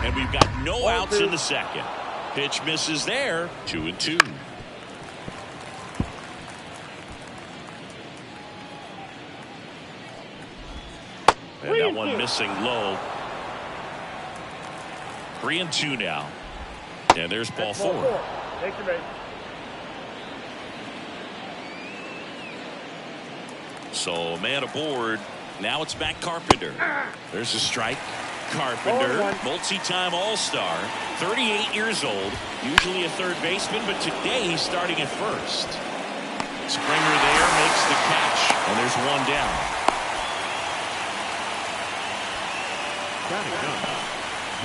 And we've got no outs in the second. Pitch misses there. 2-2. And that one missing low. 3-2 now. And there's ball four. So man aboard. Now it's back Carpenter. There's a strike. Carpenter, multi-time All-Star, 38 years old, usually a third baseman, but today he's starting at first. Springer there makes the catch, and there's one down.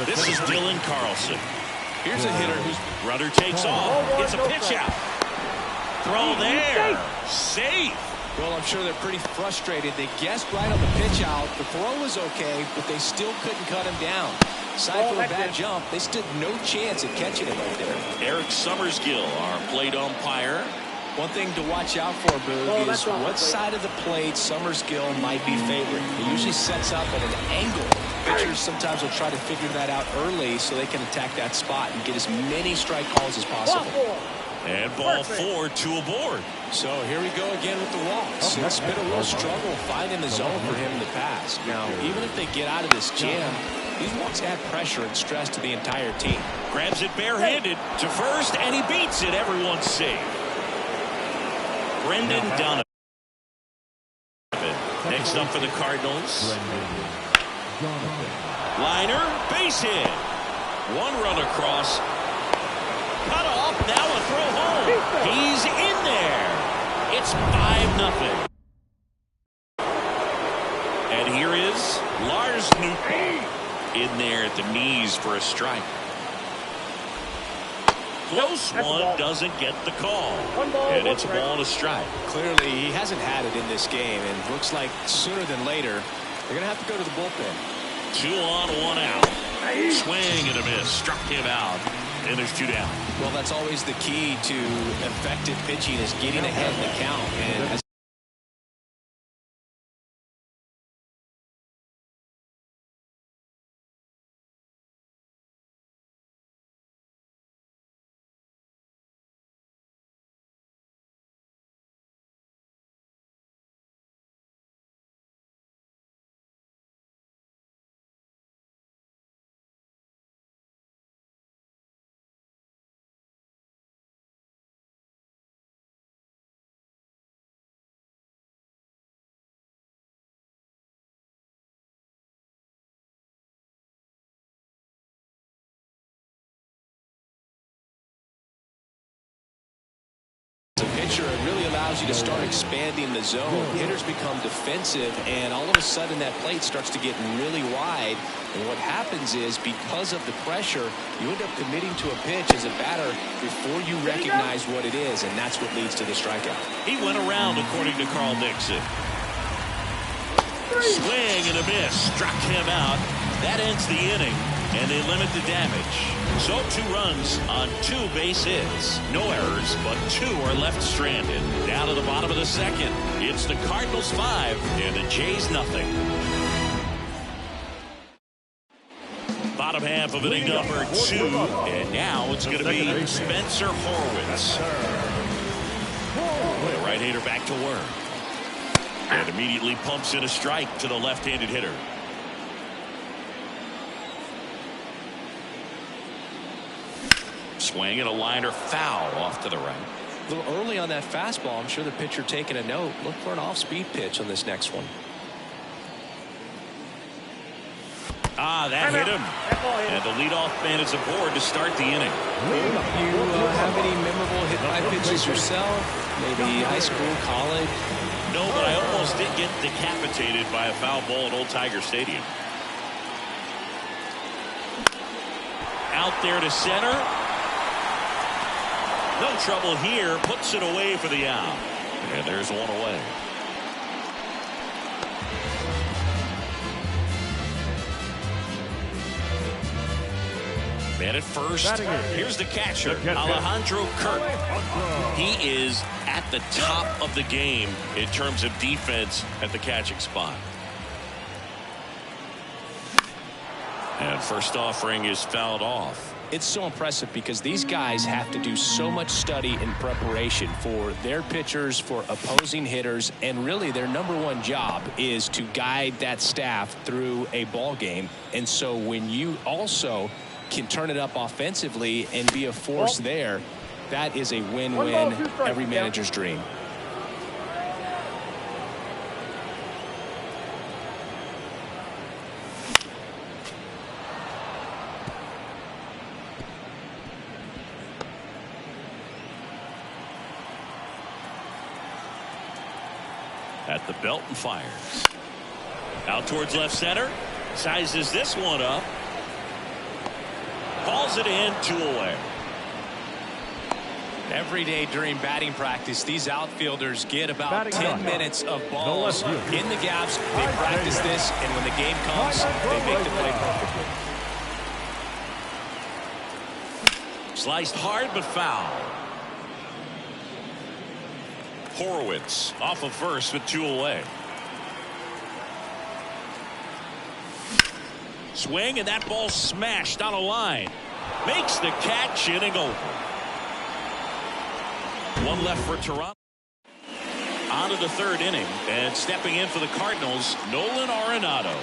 This is Dylan Carlson. Here's a hitter whose rudder takes off. It's a pitch out. Throw there. Safe. Well, I'm sure they're pretty frustrated. They guessed right on the pitch out. The throw was okay, but they still couldn't cut him down. Aside from a bad jump, they stood no chance at catching him right there. Eric Summersgill, our plate umpire. One thing to watch out for, Boog, is what side of the plate Summersgill might be favoring. He usually sets up at an angle. Pitchers sometimes will try to figure that out early so they can attack that spot and get as many strike calls as possible. And ball four, 2 aboard. So here we go again with the walks. It's been a real struggle finding the zone for him in the past. Now, even if they get out of this jam, these walks add pressure and stress to the entire team. Grabs it barehanded to first, and he beats it. Everyone's safe. Brendan Donovan. Next up for the Cardinals. Liner, base hit. One run across. Cut off, now a throw home. He's in there. It's 5-0. And here is Lars Newton in there at the knees for a strike. Close one, doesn't get the call. And it's a ball and a strike. Clearly, he hasn't had it in this game, and looks like sooner than later, they're going to have to go to the bullpen. 2 on, 1 out. Swing and a miss. Struck him out. And there's 2 down. Well, that's always the key to effective pitching, is getting ahead in the count. And a pitcher, it really allows you to start expanding the zone. Hitters become defensive, and all of a sudden that plate starts to get really wide. And what happens is, because of the pressure, you end up committing to a pitch as a batter before you recognize what it is, and that's what leads to the strikeout. He went around, according to Carl Dixon. Swing and a miss. Struck him out. That ends the inning, and they limit the damage. So 2 runs on 2 base hits. No errors, but 2 are left stranded. Down to the bottom of the second. It's the Cardinals 5 and the Jays nothing. Bottom half of inning number 2. And now it's going to be Spencer Horwitz. The right-hander back to work. And immediately pumps in a strike to the left-handed hitter. Swing and a liner foul off to the right. A little early on that fastball. I'm sure the pitcher taking a note. Look for an off-speed pitch on this next one. That hit him. And the leadoff man is aboard to start the inning. You have any memorable hit-by pitches yourself? Maybe high school, college? No, but I almost did get decapitated by a foul ball at Old Tiger Stadium. Out there to center. No trouble here. Puts it away for the out. And there's one away. Man at first. Here's the catcher, Alejandro Kirk. He is at the top of the game in terms of defense at the catching spot. And First offering is fouled off. It's so impressive because these guys have to do so much study and preparation for their pitchers, for opposing hitters, and really their #1 job is to guide that staff through a ball game. And so when you also can turn it up offensively and be a force there, that is a win-win, every manager's dream. At the belt and fires. Out towards left center. Sizes this one up. Calls it in, 2 away. Every day during batting practice, these outfielders get about 10 minutes of balls in the gaps. They practice this, and when the game comes, they make the play perfectly. Sliced hard but foul. Horowitz off of first with 2 away. Swing, and that ball smashed on a line. Makes the catch, inning over. 1 left for Toronto. On to the 3rd inning, and stepping in for the Cardinals, Nolan Arenado.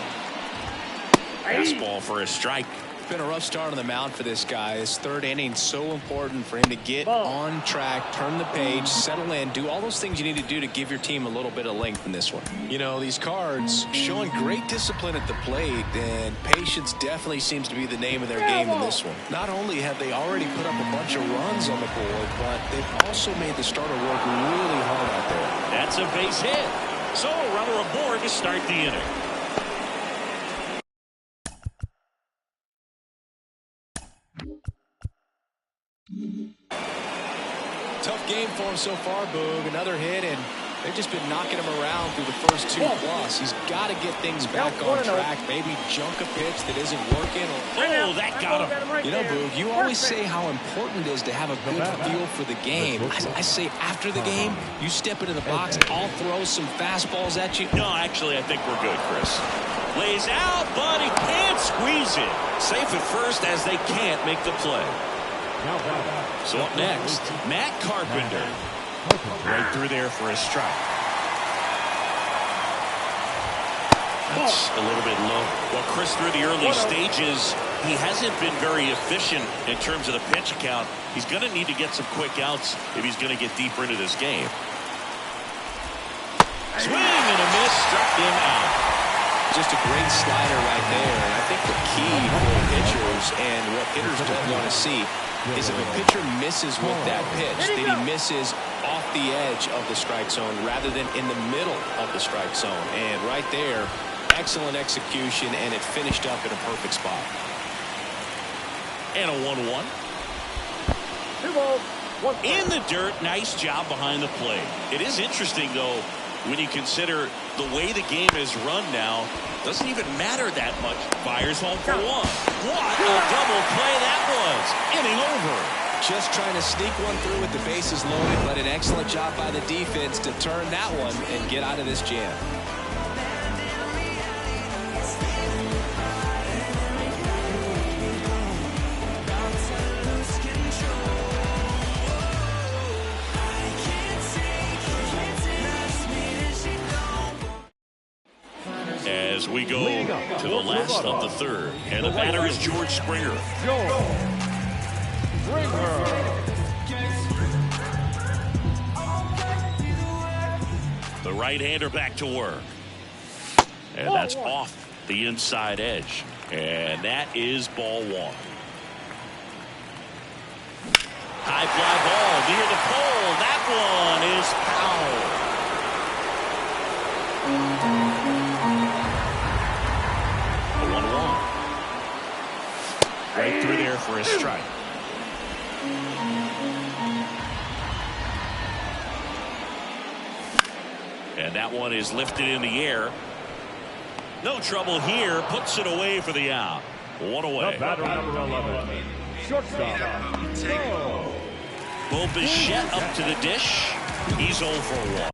Fastball for a strike. Been a rough start on the mound for this guy. This 3rd inning, so important for him to get on track, turn the page, settle in, do all those things you need to do to give your team a little bit of length in this one. You know, these Cards showing great discipline at the plate, and patience definitely seems to be the name of their game in this one. Not only have they already put up a bunch of runs on the board, but they've also made the starter work really hard out there. That's a base hit. So a runner aboard to start the inning. Tough game for him so far, Boog. Another hit, and they've just been knocking him around through the first 2 plus. He's got to get things back on track. Maybe junk a pitch that isn't working. Oh, that got him. You know, Boog, you always say how important it is to have a good feel for the game. I say after the game, you step into the box, I'll throw some fastballs at you. No, actually, I think we're good, Chris. Lays out, but he can't squeeze it. Safe at first as they can't make the play. So up next, Matt Carpenter. Right through there for a strike. That's a little bit low. Well, Chris, through the early stages, he hasn't been very efficient in terms of the pitch count. He's going to need to get some quick outs if he's going to get deeper into this game. Swing and a miss, struck him out. Just a great slider right there. And I think the key for pitchers and what hitters don't want to see is if a pitcher misses with that pitch, that he misses off the edge of the strike zone rather than in the middle of the strike zone. And right there, excellent execution, and it finished up in a perfect spot. And a 1-1. In the dirt, nice job behind the plate. It is interesting, though, when you consider the way the game is run now, doesn't even matter that much. Fires home for 1. What a double play that was. Inning over. Just trying to sneak one through with the bases loaded, but an excellent job by the defense to turn that one and get out of this jam. As we go to the last of the 3rd, and the batter is George Springer. The right-hander back to work. And that's off the inside edge. And that is ball 1. High fly ball near the pole. That one is foul. Right through there for a strike. And that one is lifted in the air. No trouble here. Puts it away for the out. 1 away. Batter number 11. Shortstop. Bo Bichette up to the dish. He's 0 for 1.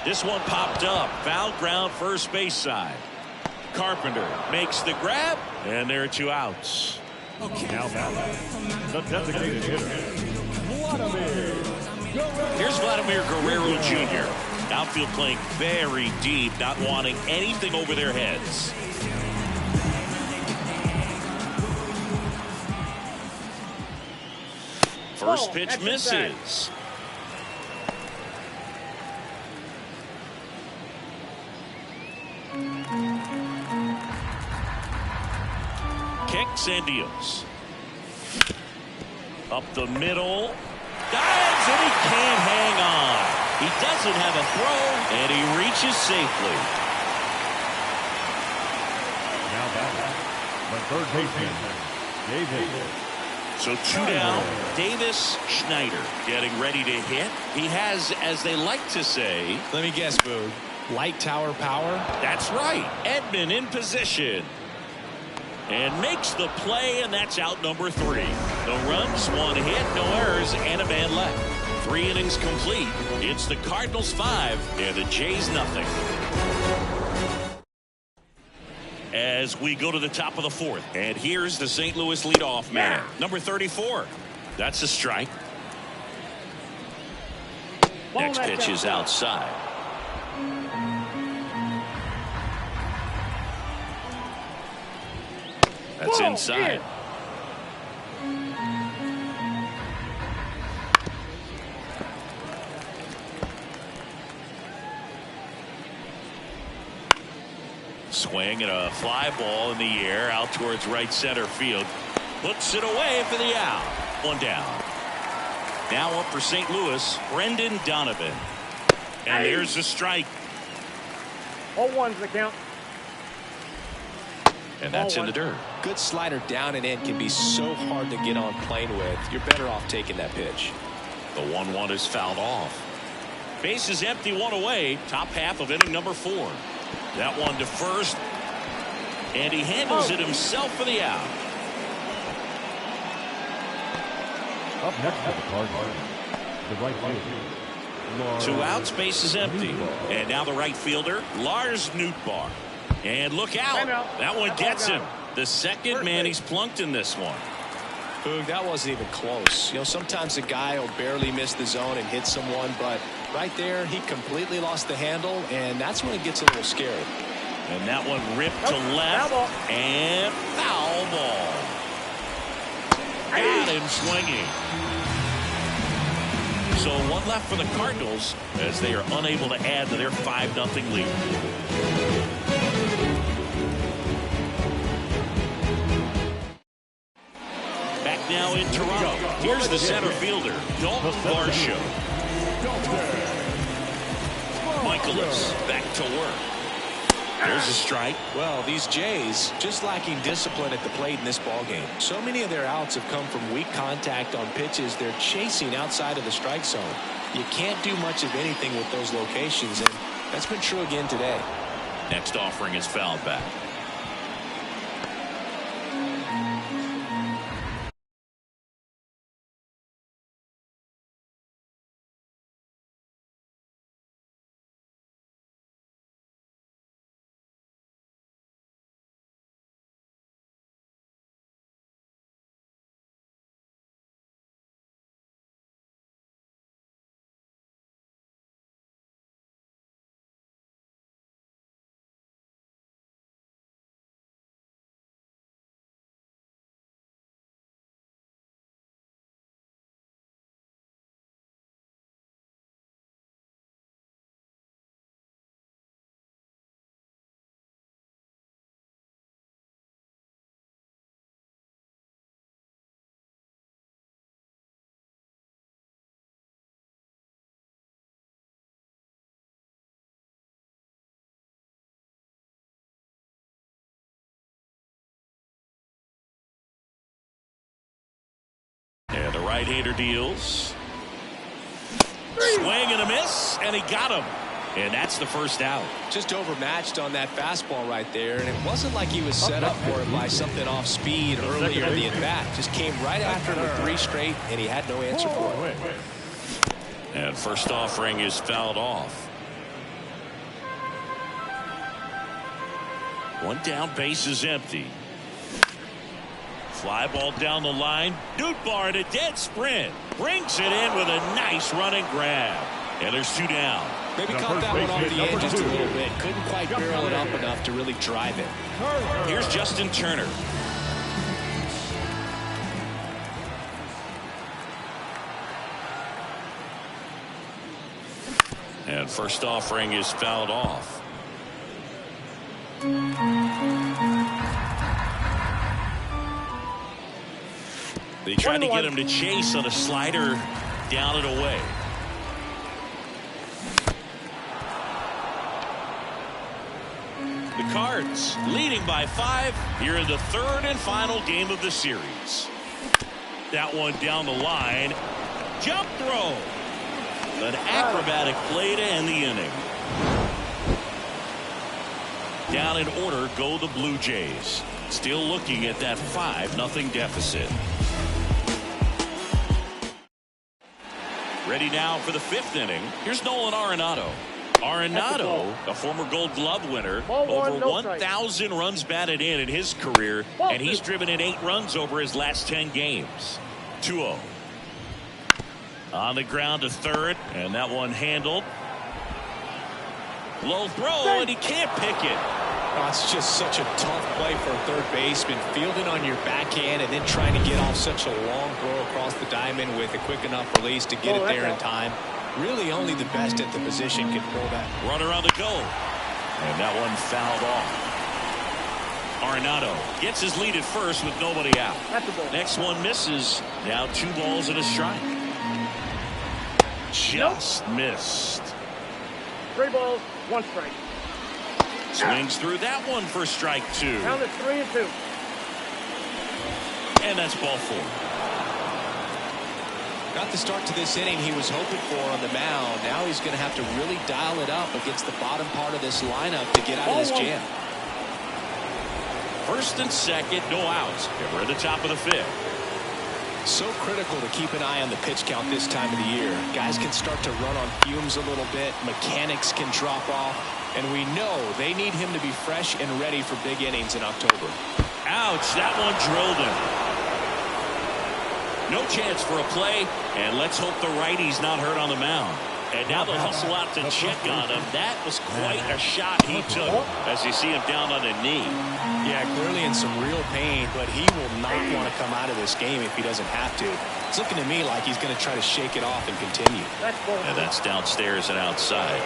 This one popped up. Foul ground, first base side. Carpenter makes the grab, and there are 2 outs. Okay. Now the designated hitter, Here's Vladimir Guerrero Jr. Outfield playing very deep, not wanting anything over their heads. First pitch misses. Kicks and deals. Up the middle. Dives and he can't hang on. He doesn't have a throw and he reaches safely. now batting, the third baseman, Davis. So 2 down. Davis Schneider getting ready to hit. He has, as they like to say, Let me guess, Boog. Light tower power. that's right. Edman in position. And makes the play, and that's out number 3. No runs, 1 hit, no errors, and a man left. 3 innings complete. It's the Cardinals 5 and the Jays nothing. As we go to the top of the 4th, and here's the St. Louis leadoff man, number 34. That's a strike. Next pitch is outside. That's inside. Swing and a fly ball in the air out towards right center field. Puts it away for the out. 1 down. Now up for St. Louis, Brendan Donovan. And there's a strike. 0-1's the count. And that's in the dirt. Good slider down and in can be so hard to get on plane with. You're better off taking that pitch. The 1-1 is fouled off. Base is empty, 1 away. Top half of inning number 4. That one to first. And he handles it himself for the out. Up next to the Cardinals, the right fielder. 2 outs, base is empty. And now the right fielder, Lars Nootbaar. And look out. That one gets him. The second man he's plunked in this one. Boog, that wasn't even close. You know, sometimes a guy will barely miss the zone and hit someone, but right there, he completely lost the handle, and that's when it gets a little scary. And that one ripped to left. And foul ball. Got him swinging. So 1 left for the Cardinals as they are unable to add to their 5-0 lead. Back now in Toronto. Here's the center fielder, Dalton Varsho. Michaelis back to work. There's a strike. Well, these Jays just lacking discipline at the plate in this ballgame. So many of their outs have come from weak contact on pitches they're chasing outside of the strike zone. You can't do much of anything with those locations, and that's been true again today. Next offering is fouled back. And the right-hander deals. Swing and a miss, and he got him. And that's the first out. Just overmatched on that fastball right there, and it wasn't like he was set up for it by something off speed earlier in the at-bat. Just came right after him with 3 straight, and he had no answer for it. And first offering is fouled off. One down, base is empty. Fly ball down the line. Nootbaar in a dead sprint. Brings it in with a nice running grab. And there's 2 down. Maybe caught that one off the edge just a little bit. Couldn't quite barrel it up enough to really drive it. Here's Justin Turner. And first offering is fouled off. They tried to get him to chase on a slider down and away. The Cards leading by 5 here in the 3rd and final game of the series. That one down the line. Jump throw. An acrobatic play to end the inning. Down in order go the Blue Jays. Still looking at that 5-0 deficit. Ready now for the 5th inning. Here's Nolan Arenado. Arenado, a former Gold Glove winner, over 1,000 runs batted in his career, and he's driven in 8 runs over his last 10 games. 2-0. On the ground to third, and that one handled. Low throw, and he can't pick it. Oh, it's just such a tough play for a third baseman. Fielding on your backhand and then trying to get off such a long throw across the diamond with a quick enough release to get it there in time. Really only the best at the position can pull that. Runner on the go. And that one fouled off. Arenado gets his lead at first with nobody out. Next one misses. Now 2 balls and a strike. Just missed. 3 balls, 1 strike. Swings through that one for strike 2. Count it 3-2. And that's ball 4. Got the start to this inning he was hoping for on the mound. Now he's going to have to really dial it up against the bottom part of this lineup to get out of this jam. First and second, no outs. We're at the top of the 5th. So critical to keep an eye on the pitch count this time of the year. Guys can start to run on fumes a little bit. Mechanics can drop off. And we know they need him to be fresh and ready for big innings in October. Ouch, that one drilled him. No chance for a play, and let's hope the righty's not hurt on the mound. And now they'll hustle out to check on him. That was quite a shot he took as you see him down on a knee. Yeah, clearly in some real pain, but he will not want to come out of this game if he doesn't have to. It's looking to me like he's going to try to shake it off and continue. And that's downstairs and outside.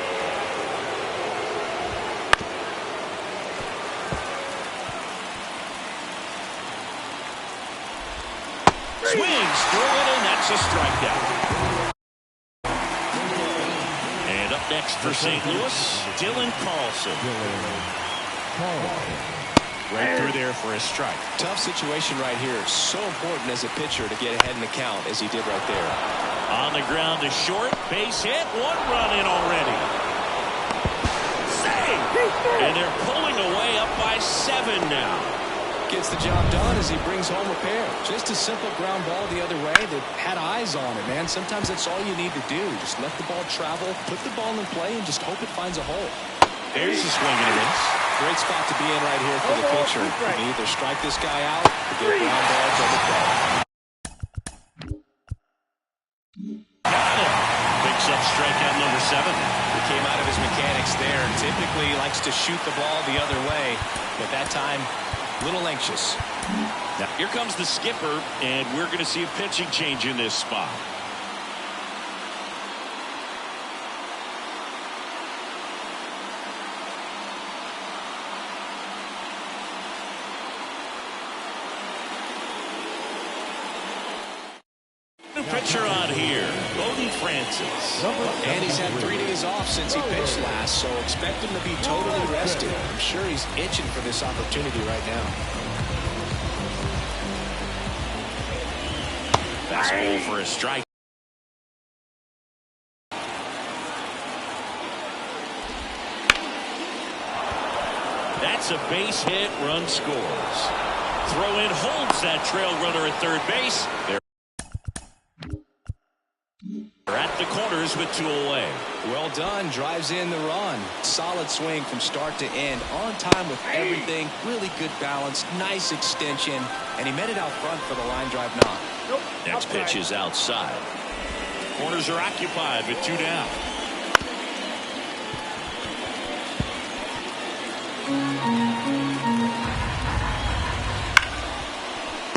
Swings through it, and that's a strikeout. And up next for St. Louis, Dylan Carlson. Right through there for a strike. Tough situation right here. So important as a pitcher to get ahead in the count as he did right there. On the ground to short, base hit, 1 run in already. Save! And they're pulling away up by 7 now. Gets the job done as he brings home a pair. Just a simple ground ball the other way that had eyes on it, man. Sometimes that's all you need to do. Just let the ball travel, put the ball in play, and just hope it finds a hole. There's a swing and a miss. Great spot to be in right here for the pitcher. You can either strike this guy out or get ground balls on the play. Got it. Picks up strikeout number 7. He came out of his mechanics there. Typically likes to shoot the ball the other way, but that time a little anxious. Now, here comes the skipper, and we're going to see a pitching change in this spot. New pitcher on here, Bowden Francis. And he's had 3 days off since he pitched last, so expect him to be totally rested. I'm sure he's itching for this opportunity right now. Fastball for a strike. That's a base hit, run scores. Throw in holds that trail runner at third base. They're at the corners with 2 away. Well done. Drives in the run. Solid swing from start to end. On time with everything. Really good balance. Nice extension. And he met it out front for the line drive knock. Nope. Next pitch is outside. Corners are occupied with 2 down.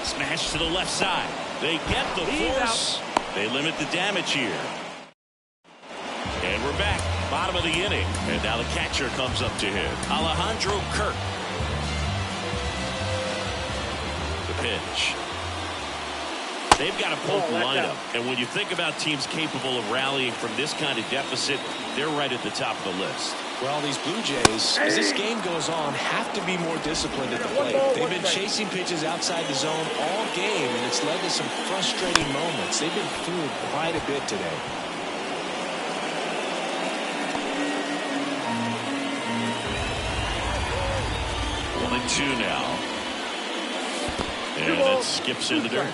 Smash to the left side. They get the force. They limit the damage here. And we're back. Bottom of the inning. And now the catcher comes up to him. Alejandro Kirk. The pitch. They've got a potent lineup. And when you think about teams capable of rallying from this kind of deficit, they're right at the top of the list. Well, these Blue Jays, as this game goes on, have to be more disciplined at the plate. They've been chasing pitches outside the zone all game, and it's led to some frustrating moments. They've been fooled quite a bit today. One and 2 now. And that skips in the dirt.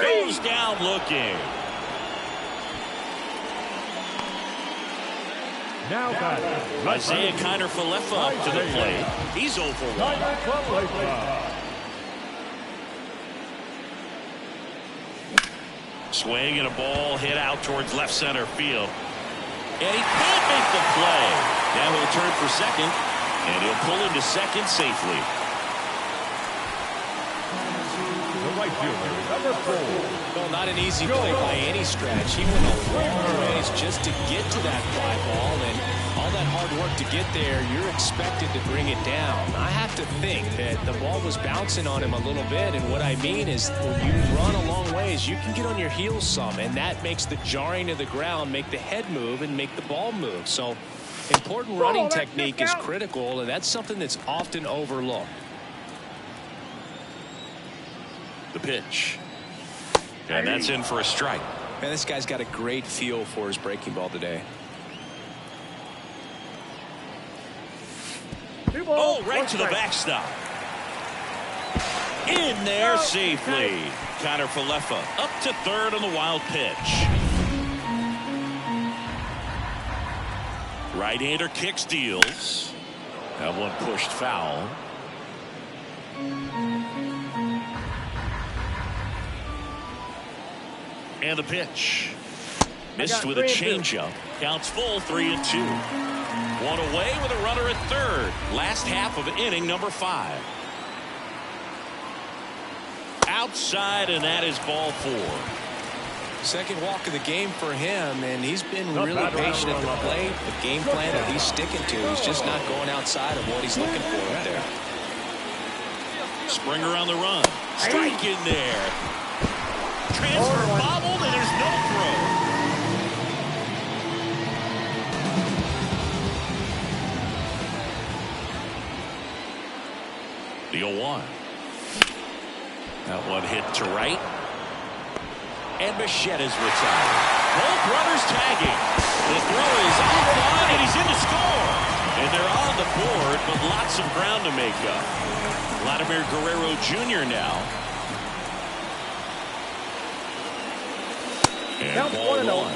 Goes down looking. Now batting. Isaiah Kiner-Falefa up to the plate. He's 0 for 1. Swing and a ball hit out towards left center field. And he can't make the play. Now he'll turn for second. And he'll pull into second safely. Right fielder, number 4. Well, not an easy play by any stretch. He went a long ways just to get to that fly ball, and all that hard work to get there, you're expected to bring it down. I have to think that the ball was bouncing on him a little bit, and what I mean is when you run a long ways, you can get on your heels some, and that makes the jarring of the ground make the head move and make the ball move. So important running technique is critical, and that's something that's often overlooked. The pitch. And that's in for a strike. Man, this guy's got a great feel for his breaking ball today. Oh, right to the backstop. In there safely. Kiner-Falefa up to third on the wild pitch. Right-hander kick steals. That one pushed foul. And the pitch. Missed with a changeup. Counts full, 3-2. One away with a runner at third. Last half of inning number 5. Outside, and that is ball 4. Second walk of the game for him, and he's been really patient at the plate. The game plan that he's sticking to, he's just not going outside of what he's looking for up there. Springer on the run. Strike in there. Transfer bobbled, and there's no throw. The 0-1. That one hit to right. And Machetta's retired. Both runners tagging. The throw is offline, and he's in to score. And they're on the board, but lots of ground to make up. Vladimir Guerrero Jr. now. And ball 1.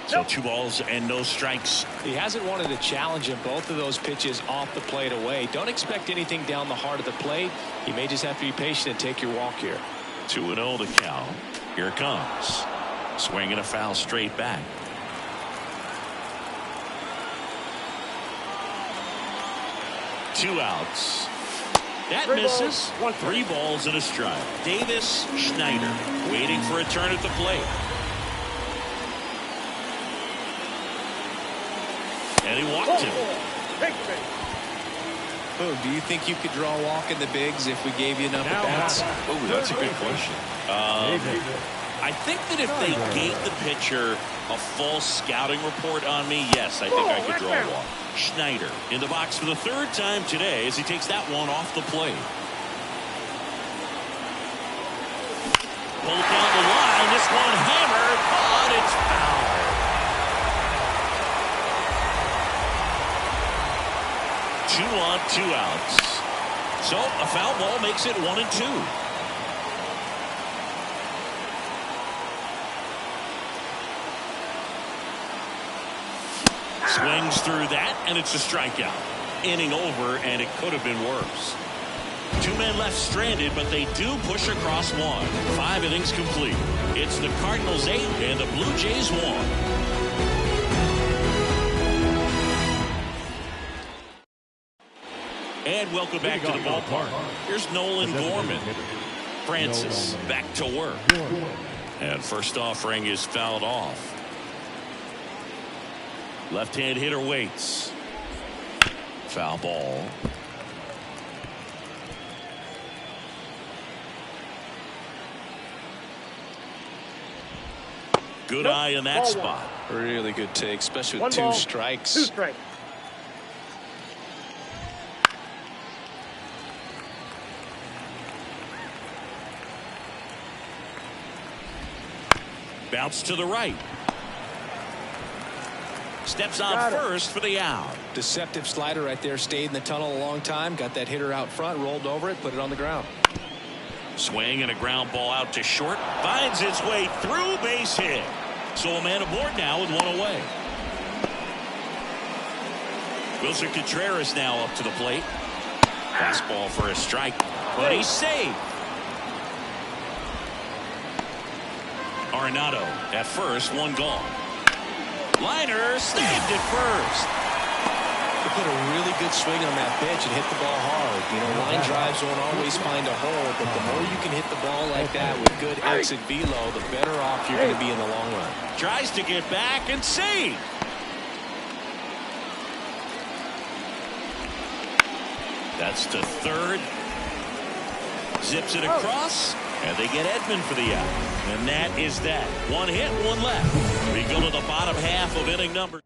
So 2 balls and no strikes. He hasn't wanted to challenge him both of those pitches off the plate away. Don't expect anything down the heart of the plate. You may just have to be patient and take your walk here. 2-0 the count. Here it comes. Swinging a foul straight back. Two outs. That misses. 3 balls and a strike. Davis Schneider waiting for a turn at the plate. And he walked him. Oh, do you think you could draw a walk in the bigs if we gave you enough at-bats? Oh, that's a good question. I think that if they gave the pitcher a false scouting report on me, yes, I think I could draw a walk. Schneider in the box for the 3rd time today as he takes that one off the plate. Pulled down the line. This one hammered, but it It's foul. Two on, 2 outs. So a foul ball makes it 1-2. Swings through that, and it's a strikeout. Inning over, and it could have been worse. 2 men left stranded, but they do push across 1. 5 innings complete. It's the Cardinals 8 and the Blue Jays 1. And welcome back to the ballpark. Here's Nolan Gorman. Francis back to work. And first offering is fouled off. Left-hand hitter waits. Foul ball. Good eye in that spot. Really good take, especially with 2 strikes. 2 strikes. Bounce to the right. Steps on first for the out. Deceptive slider right there. Stayed in the tunnel a long time. Got that hitter out front. Rolled over it. Put it on the ground. Swing and a ground ball out to short. Finds its way through, base hit. So a man aboard now with 1 away. Wilson Contreras now up to the plate. Fastball for a strike, but he's saved. Arenado at first, 1 gone. Liner snagged at first. They put a really good swing on that pitch and hit the ball hard. You know, line drives won't always find a hole, but the more you can hit the ball like that with good exit velo, the better off you're going to be in the long run. Tries to get back and save. That's to third. Zips it across, and they get Edman for the out. And that is that. 1 hit, 1 left. We go to the bottom half of inning number.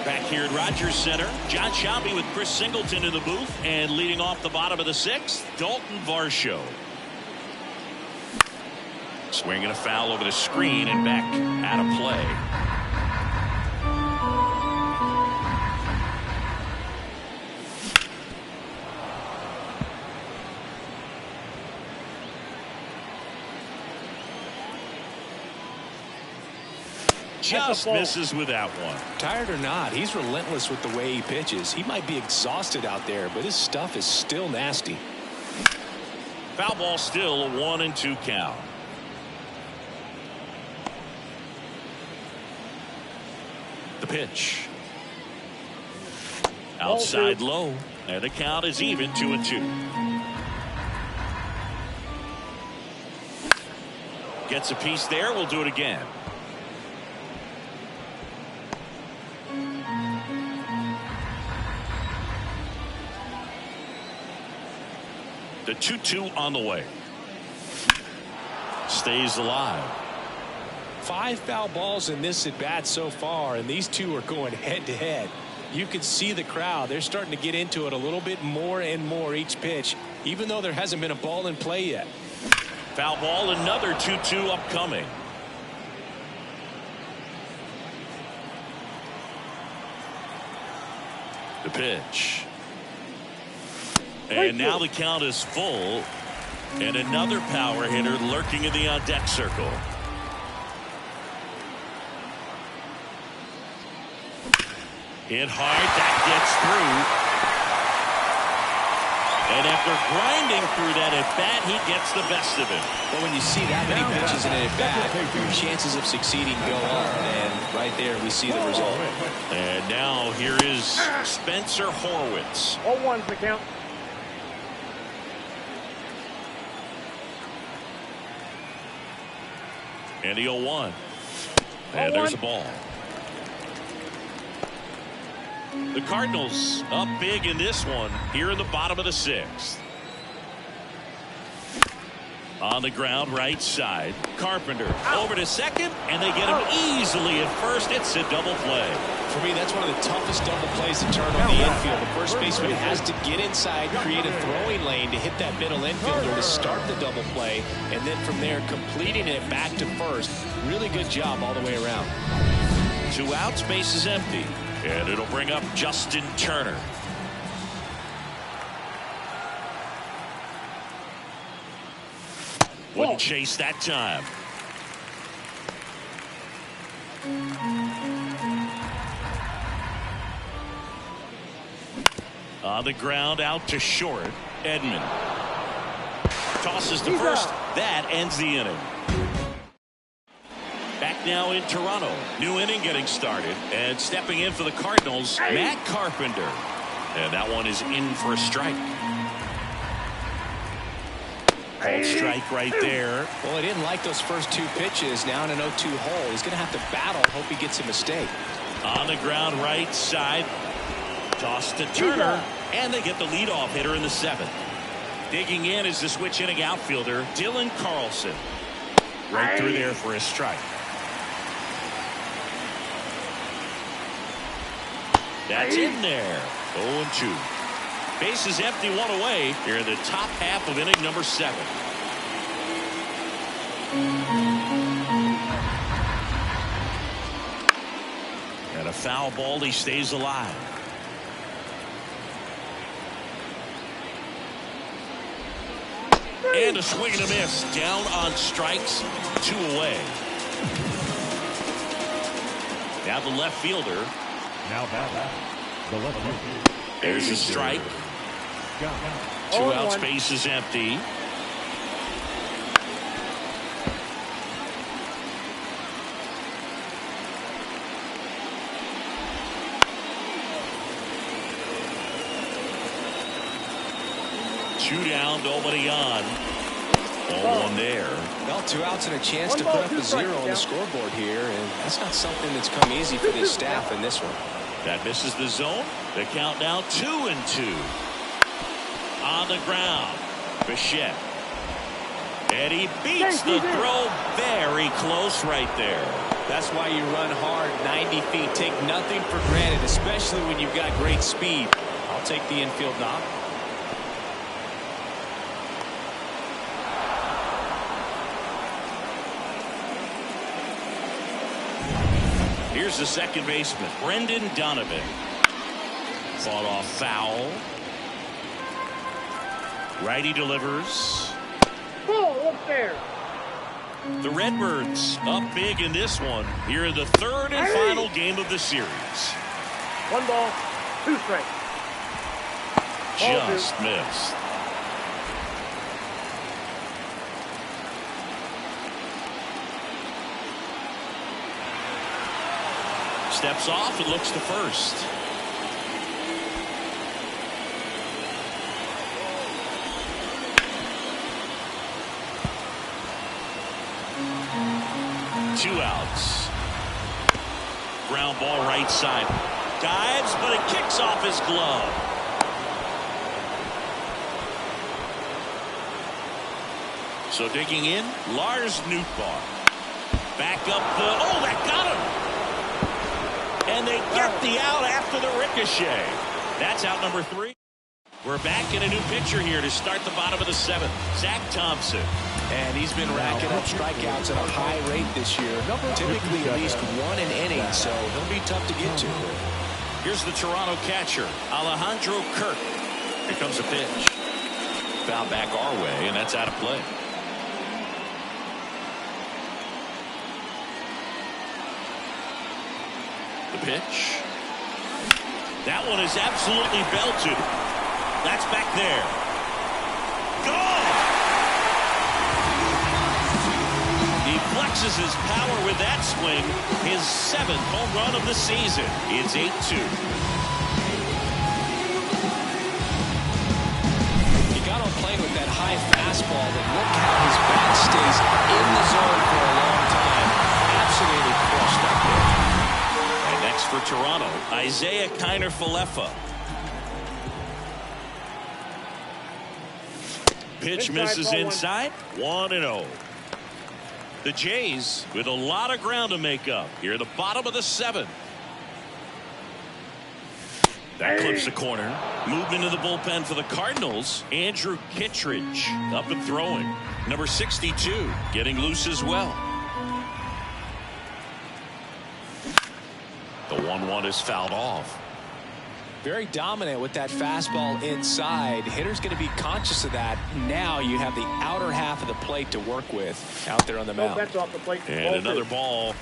Back here at Rogers Center, John Shelby with Chris Singleton in the booth, and leading off the bottom of the 6th, Dalton Varsho. Swinging a foul over the screen and back out of play. Just misses with that one. Tired or not, he's relentless with the way he pitches. He might be exhausted out there, but his stuff is still nasty. Foul ball, still a 1-2 count. The pitch. Outside low, and the count is even, 2-2. Gets a piece there. We'll do it again. The 2-2 on the way. Stays alive. 5 foul balls in this at bat so far, and these two are going head to head. You can see the crowd. They're starting to get into it a little bit more and more each pitch, even though there hasn't been a ball in play yet. Foul ball, another 2-2 upcoming. The pitch. And now the count is full. And another power hitter lurking in the on-deck circle. Hit hard. That gets through. And after grinding through that at-bat, he gets the best of it. Well, when you see that many pitches in an at-bat, your chances of succeeding go up. And right there, we see the result. And now here is Spencer Horwitz. 0-1's the count. And the 0-1. And there's the ball. The Cardinals up big in this one here in the bottom of the 6th. On the ground, right side. Carpenter over to second, and they get him easily at first. It's a double play. For me, that's one of the toughest double plays to turn on the infield. The first baseman has to get inside, create a throwing lane to hit that middle infielder to start the double play, and then from there, completing it back to first. Really good job all the way around. 2 outs, base is empty, and it'll bring up Justin Turner. Wouldn't chase that time. On the ground, out to short. Edman tosses to first. That ends the inning. Back now in Toronto. New inning getting started. And stepping in for the Cardinals, Matt Carpenter. And that one is in for a strike. Called strike right there. Well, he didn't like those first 2 pitches. Now in an 0-2 hole. He's going to have to battle. Hope he gets a mistake. On the ground, right side. Toss to Turner. And they get the leadoff hitter in the 7th. Digging in is the switch inning outfielder, Dylan Carlson. Right through there for a strike. That's in there. 0-2. Base is empty, 1 away here in the top half of inning number 7. And a foul ball, he stays alive. And a swing and a miss. Down on strikes, 2 away. Now the left fielder. Now back. The left fielder. There's a strike. 2 outs, base is empty. Two down, nobody on. 0-1 there. Well, 2 outs and a chance to put up a 0 on the scoreboard here, and that's not something that's come easy for this staff in this one. That misses the zone. The count now 2-2. On the ground, Bichette. And he beats the throw very close right there. That's why you run hard 90 feet. Take nothing for granted, especially when you've got great speed. I'll take the infield knock. Here's the second baseman, Brendan Donovan. Fought off foul. Righty delivers. Ball upstairs. The Redbirds up big in this one. Here in the 3rd and final game of the series. 1 ball, 2 strikes. Just missed. Steps off and looks to first. Two outs. Ground ball right side. Dives, but it kicks off his glove. So digging in, Lars Nootbaar. Back up the, oh, that got him. And they get the out after the ricochet. That's out number 3. We're back in a new pitcher here to start the bottom of the 7th. Zach Thompson. And he's been racking up strikeouts at a high rate this year. Typically at least 1 an inning, so he'll be tough to get to. Here's the Toronto catcher, Alejandro Kirk. Here comes a pitch. Foul back our way, and that's out of play. The pitch. That one is absolutely belted. That's back there. Gone! He flexes his power with that swing. His 7th home run of the season. It's 8-2. He got on playing with that high fastball, but look how his bat stays in the zone for a long time. Absolutely crushed that pitch. Next for Toronto, Isaiah Kiner-Falefa. pitch misses inside. 1-0. The Jays with a lot of ground to make up here at the bottom of the 7th. That clips the corner. Movement to the bullpen for the Cardinals. Andrew Kittredge up and throwing. Number 62 getting loose as well. The 1-1 is fouled off. very dominant with that fastball inside. Hitter's going to be conscious of that. Now you have the outer half of the plate to work with out there on the mound. That's off the plate. And another ball.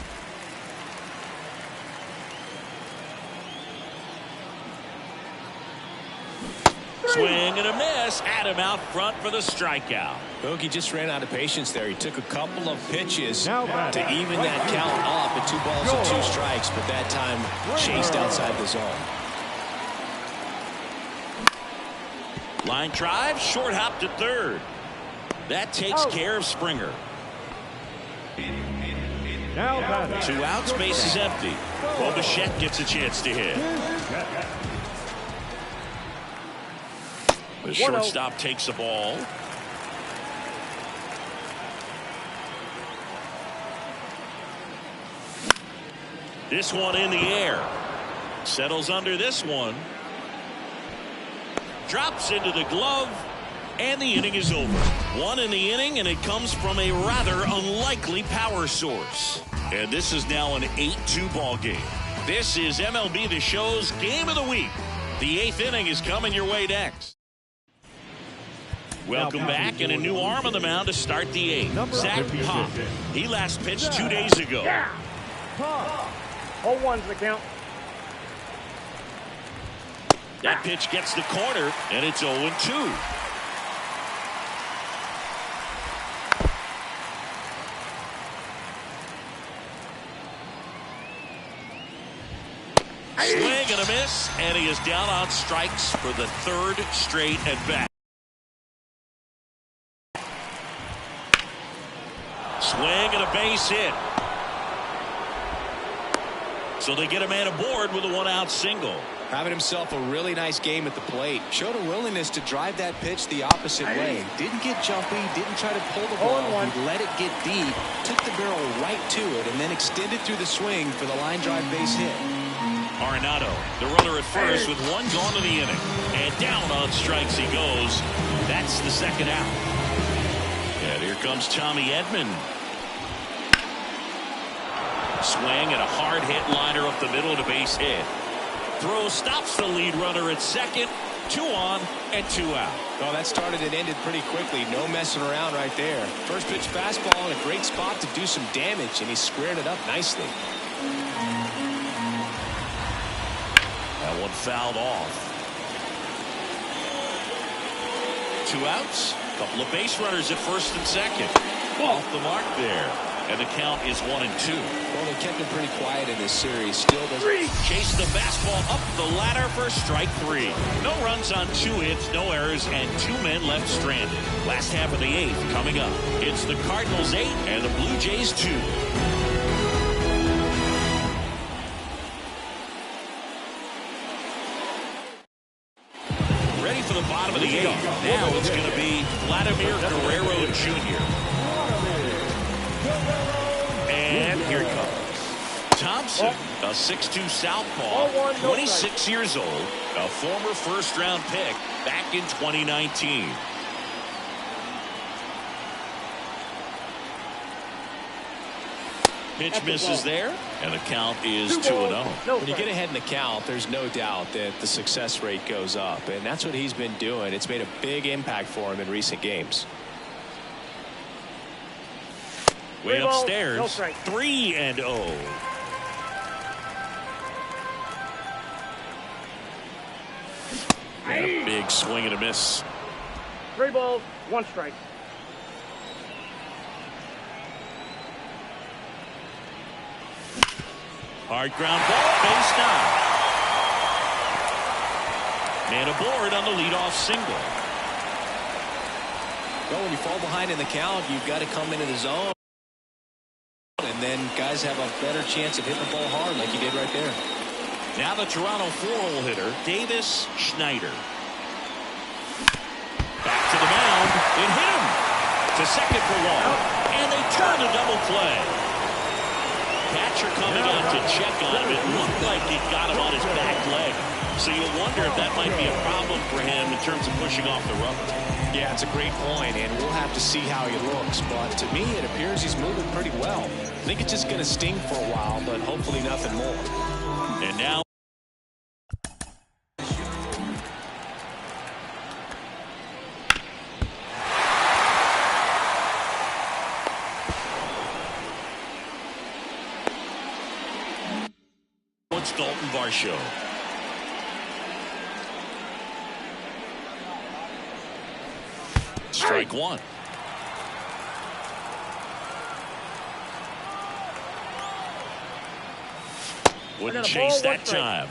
Swing and a miss. Adam out front for the strikeout. Bogey just ran out of patience there. He took a couple of pitches to even that count up at 2 balls and 2 strikes, but that time chased outside the zone. Line drive, short hop to third. That takes care of Springer. 2 outs, base is empty. Well, Bichette gets a chance to hit. The shortstop takes the ball. This one in the air. Settles under this one. Drops into the glove. And the inning is over. 1 in the inning, and it comes from a rather unlikely power source. And this is now an 8-2 ball game. This is MLB The Show's Game of the Week. The 8th inning is coming your way next. Welcome back, and a new arm on the mound to start the 8th. Zach Pop. He last pitched 2 days ago. 0-1's the count. That pitch gets the corner, and it's 0-2. Swing and a miss, and he is down on strikes for the 3rd straight at bat. Swing and a base hit. So they get a man aboard with a 1-out single. Having himself a really nice game at the plate. Showed a willingness to drive that pitch the opposite way. Didn't get jumpy, didn't try to pull the ball. He let it get deep, took the barrel right to it, and then extended through the swing for the line drive base hit. Arenado, the runner at first with 1 gone to the inning. And down on strikes he goes. That's the 2nd out. And here comes Tommy Edman. Swing and a hard hit liner up the middle to base hit. Throw stops the lead runner at second. 2 on and 2 out. Well, that started and ended pretty quickly. No messing around right there. First pitch fastball in a great spot to do some damage, and he squared it up nicely. That one fouled off. 2 outs. Couple of base runners at first and second. Off the mark there. And the count is 1-2. Well, they kept him pretty quiet in this series. Still doesn't chase the fastball up the ladder for strike 3. No runs on 2 hits, no errors, and 2 men left stranded. Last half of the 8th coming up. It's the Cardinals 8 and the Blue Jays 2. Ready for the bottom of the 8th. Now it's going to be Vladimir Guerrero Jr. And here it comes. Thompson, a 6'2 southpaw, 26 years old, a former first-round pick back in 2019. Pitch misses there, and the count is 2-0. When you get ahead in the count, there's no doubt that the success rate goes up, and that's what he's been doing. It's made a big impact for him in recent games. Way upstairs, 3-0. And a big swing and a miss. 3 balls, 1 strike. Hard ground ball, base down. Man aboard on the leadoff single. Well, when you fall behind in the count, you've got to come into the zone. And then guys have a better chance of hitting the ball hard like he did right there. Now the Toronto 4-hole hitter, Davis Schneider. Back to the mound. It hit him to second for one. And they turn the double play. Catcher coming out to check on him. It looked like he got him on his back leg. So you wonder if that might be a problem for him in terms of pushing off the rubber. Yeah, it's a great point, and we'll have to see how he looks. But to me, it appears he's moving pretty well. I think it's just going to sting for a while, but hopefully nothing more. And now it's Dalton Varsho. Strike one. Wouldn't chase that time.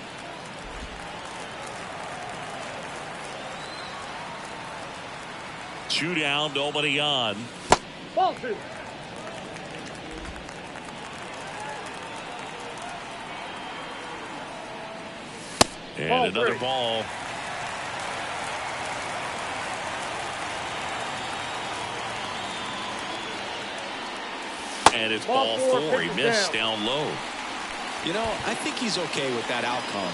Two down, nobody on. Ball two. And Ball another three. ball. And it's ball four. He missed down low. You know, I think he's okay with that outcome.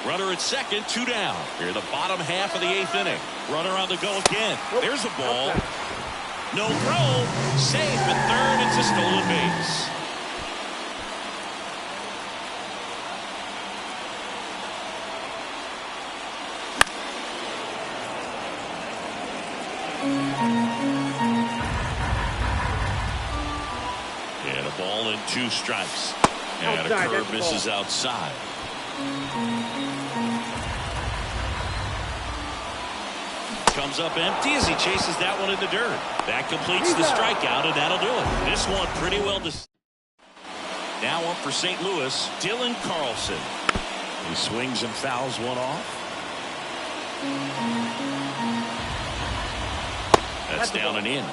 Runner at second, two down. Here in the bottom half of the eighth inning. Runner on the go again. There's a ball. No throw. Safe at third. It's a stolen base. And a ball and two strikes. And a curve misses outside. Comes up empty as he chases that one in the dirt. That completes the strikeout, and that'll do it. This one pretty well. Now up for St. Louis, Dylan Carlson. He swings and fouls one off. That's down and in.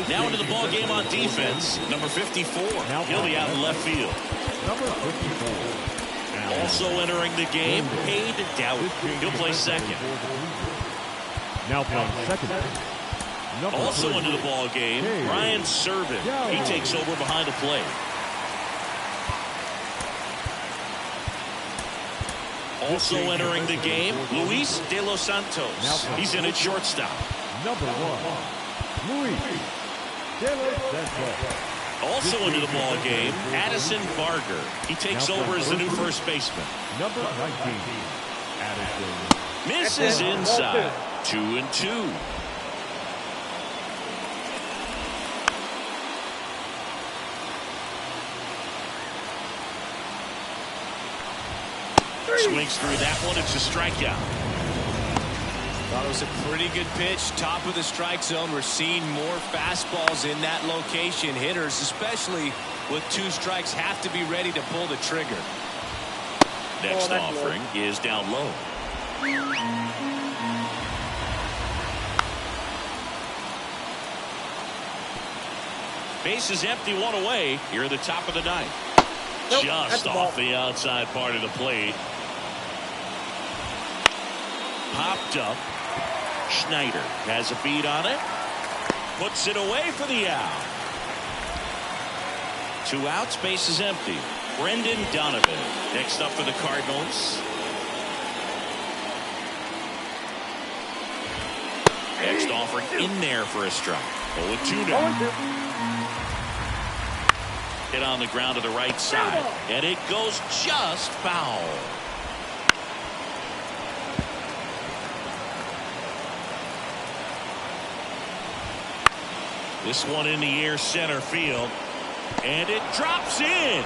Now into the ball game on defense, number 54. He'll be out in left field. Number 54. Also entering the game, Paid Doubt. He'll play second. Now playing second. Also into the ball game, Brian Servin. He takes over behind the plate. Also entering the game, Luis De Los Santos. He's in at shortstop. Number 1, Luis De Los Santos. Also into the ball game, Addison Barger. He takes over as the new first baseman. Number 19, Addison. Misses inside. 2-2. Swings through that one. It's a strikeout. Thought it was a pretty good pitch. Top of the strike zone. We're seeing more fastballs in that location. Hitters, especially with two strikes, have to be ready to pull the trigger. Next offering is down low. Base is empty, one away. Here at the top of the ninth. Just off the outside part of the plate. Popped up. Schneider has a beat on it. Puts it away for the out. 2 outs, base is empty. Brendan Donovan next up for the Cardinals. Next offering in there for a strike. 0-2 now. Hit on the ground to the right side. And it goes just foul. This one in the air center field. And it drops in.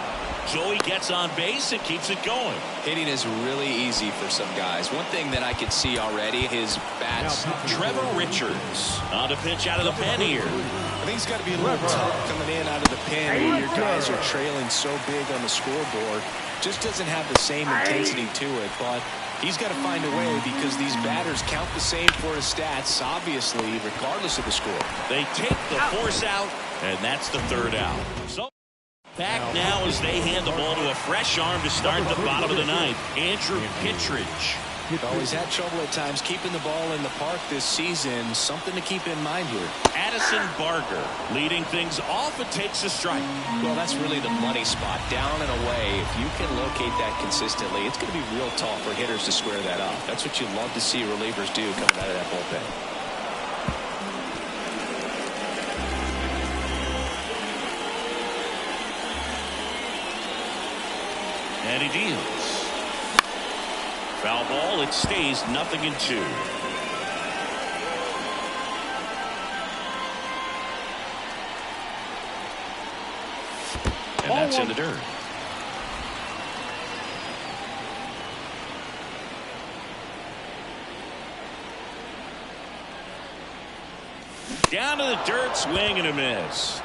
Joey gets on base and keeps it going. Hitting is really easy for some guys. One thing that I could see already, his bats. Trevor Richards on the pitch out of the pen here. I think it's got to be a little tough coming in out of the pen when your guys are trailing so big on the scoreboard. just doesn't have the same intensity to it, but he's got to find a way because these batters count the same for his stats, obviously, regardless of the score. They take the force out, and that's the third out. So back now as they hand the ball to a fresh arm to start the bottom of the ninth, Andrew Kittredge. Oh, he's had trouble at times keeping the ball in the park this season. Something to keep in mind here. Addison Barger leading things off and takes a strike. Well, that's really the money spot, down and away. If you can locate that consistently, it's going to be real tough for hitters to square that up. That's what you love to see relievers do coming out of that bullpen. And he deals. Foul ball. It stays 0-2. And that's in the dirt. Down to the dirt, swing and a miss.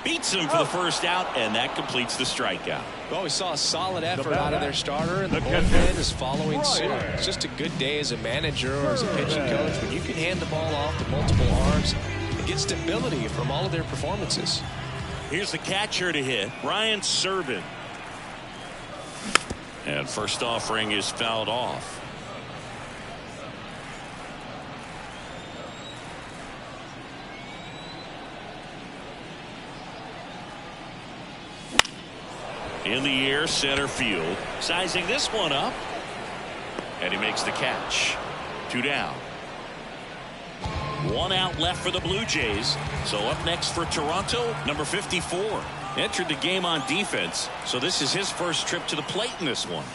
Beats him for the first out, and that completes the strikeout. Well, we saw a solid effort out of their starter, and the bullpen is following suit. It's just a good day as a manager or as a pitching coach when you can hand the ball off to multiple arms and get stability from all of their performances. Here's the catcher to hit, Ryan Serven. And first offering is fouled off. In the air, center field. Sizing this one up. And he makes the catch. 2 down. 1 out left for the Blue Jays. So up next for Toronto, number 54. Entered the game on defense, so this is his first trip to the plate in this one.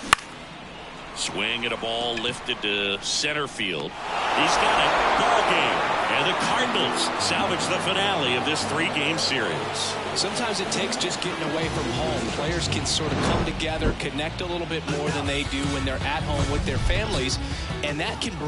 Swing at a ball lifted to center field. He's got it. Ball game. And the Cardinals salvage the finale of this 3-game series. Sometimes it takes just getting away from home. Players can sort of come together, connect a little bit more than they do when they're at home with their families, and that can bring